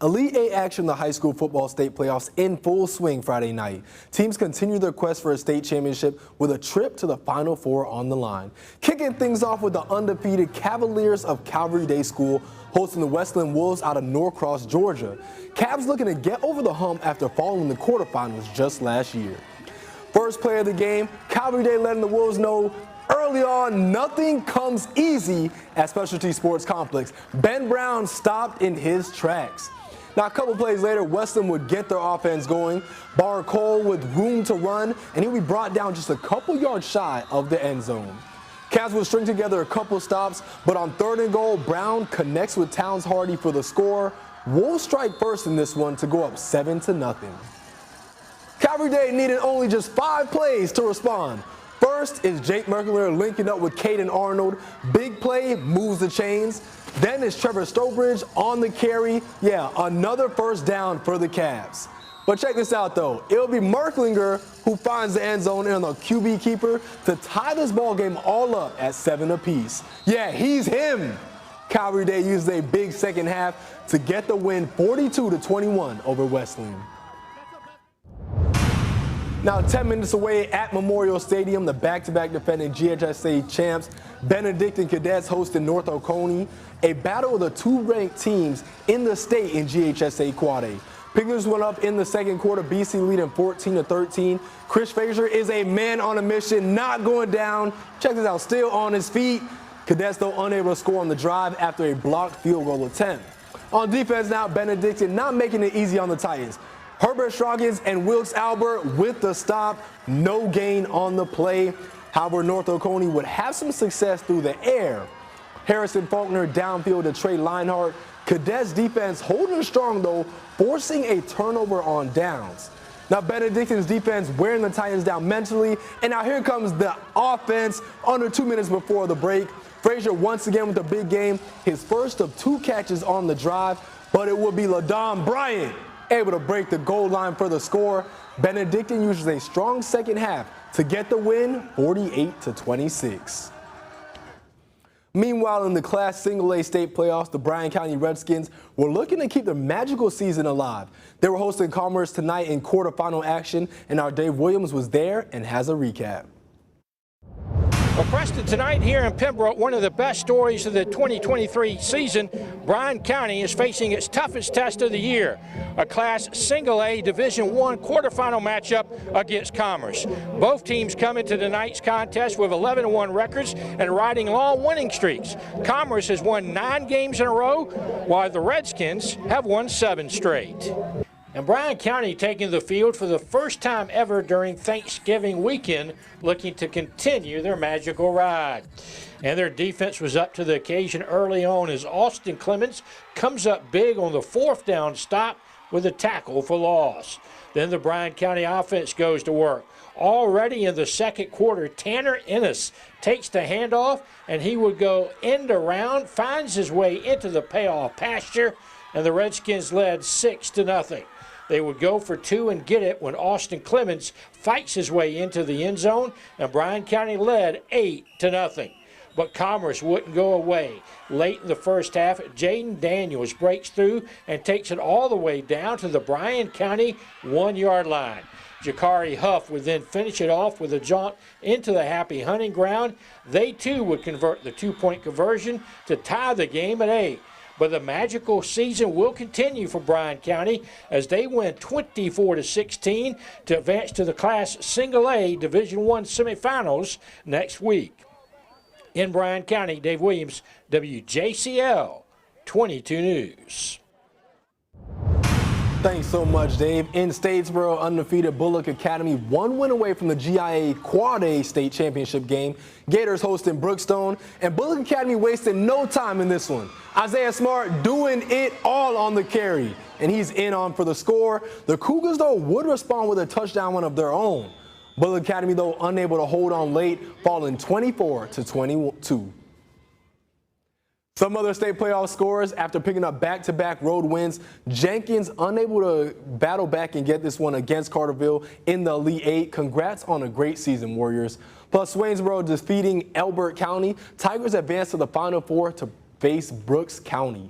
Elite Eight action in the high school football state playoffs in full swing Friday night. Teams continue their quest for a state championship with a trip to the Final Four on the line. Kicking things off with the undefeated Cavaliers of Calvary Day School hosting the Westland Wolves out of Norcross, Georgia. Cavs looking to get over the hump after falling in the quarterfinals just last year. First play of the game, Calvary Day letting the Wolves know early on, nothing comes easy at Specialty Sports Complex. Ben Brown stopped in his tracks. Now, a couple plays later, Westland would get their offense going. Bar Cole with room to run, and he'll be brought down just a couple yards shy of the end zone. Cavs would string together a couple stops, but on 3rd and goal, Brown connects with Towns Hardy for the score. Wolves strike first in this one to go up 7-0. Calvary Day needed only just 5 plays to respond. First is Jake Merkler linking up with Caden Arnold. Big play, moves the chains. Then is Trevor Stobridge on the carry. Yeah, another first down for the Cavs. But check this out, though. It'll be Merklinger who finds the end zone and the QB keeper to tie this ball game all up at 7 apiece. Yeah, he's him. Calvary Day used a big second half to get the win 42-21 over Westland. Now 10 minutes away at Memorial Stadium, the back-to-back defending GHSA champs, Benedictine Cadets hosting North Oconee, a battle of the 2 ranked teams in the state in GHSA Quad A. Pigglers went up in the second quarter, BC leading 14-13. Chris Frazier is a man on a mission, not going down. Check this out, still on his feet. Cadets, though, unable to score on the drive after a blocked field goal attempt. On defense now, Benedictine not making it easy on the Titans. Herbert Stroggins and Wilkes Albert with the stop, no gain on the play. However, North Oconee would have some success through the air. Harrison Faulkner downfield to Trey Leinhart. Cadets defense holding strong, though, forcing a turnover on downs. Now Benedictine's defense wearing the Titans down mentally, and now here comes the offense under 2 minutes before the break. Frazier once again with a big game, his first of 2 catches on the drive, but it will be LaDon Bryant able to break the goal line for the score. Benedictine uses a strong second half to get the win 48-26. Meanwhile, in the Class Single A state playoffs, the Bryan County Redskins were looking to keep their magical season alive. They were hosting Commerce tonight in quarterfinal action, and our Dave Williams was there and has a recap. Well, Preston, tonight here in Pembroke, one of the best stories of the 2023 season, Bryan County is facing its toughest test of the year, a Class Single A Division I quarterfinal matchup against Commerce. Both teams come into tonight's contest with 11-1 records and riding long winning streaks. Commerce has won 9 games in a row, while the Redskins have won 7 straight. And Bryan County taking the field for the first time ever during Thanksgiving weekend, looking to continue their magical ride. And their defense was up to the occasion early on as Austin Clemens comes up big on the 4th down stop with a tackle for loss. Then the Bryan County offense goes to work. Already in the second quarter, Tanner Ennis takes the handoff, and he would go end around, finds his way into the payoff pasture, and the Redskins led 6-0. They would go for 2 and get it when Austin Clemens fights his way into the end zone, and Bryan County led 8-0. But Commerce wouldn't go away. Late in the first half, Jaden Daniels breaks through and takes it all the way down to the Bryan County 1-yard line. Jakari Huff would then finish it off with a jaunt into the Happy Hunting Ground. They too would convert the 2-point conversion to tie the game at 8. But the magical season will continue for Bryan County as they win 24-16 to advance to the Class Single A Division I semifinals next week. In Bryan County, Dave Williams, WJCL 22 News. Thanks so much, Dave. In Statesboro, undefeated Bullock Academy 1 win away from the GIA Quad A state championship game. Gators hosting Brookstone, and Bullock Academy wasted no time in this one. Isaiah Smart doing it all on the carry, and he's in on for the score. The Cougars, though, would respond with a touchdown one of their own. Bullock Academy, though, unable to hold on late, falling 24-22. Some other state playoff scores after picking up back-to-back road wins. Jenkins unable to battle back and get this one against Carterville in the Elite Eight. Congrats on a great season, Warriors. Plus, Swainsboro defeating Elbert County. Tigers advance to the Final Four to face Brooks County.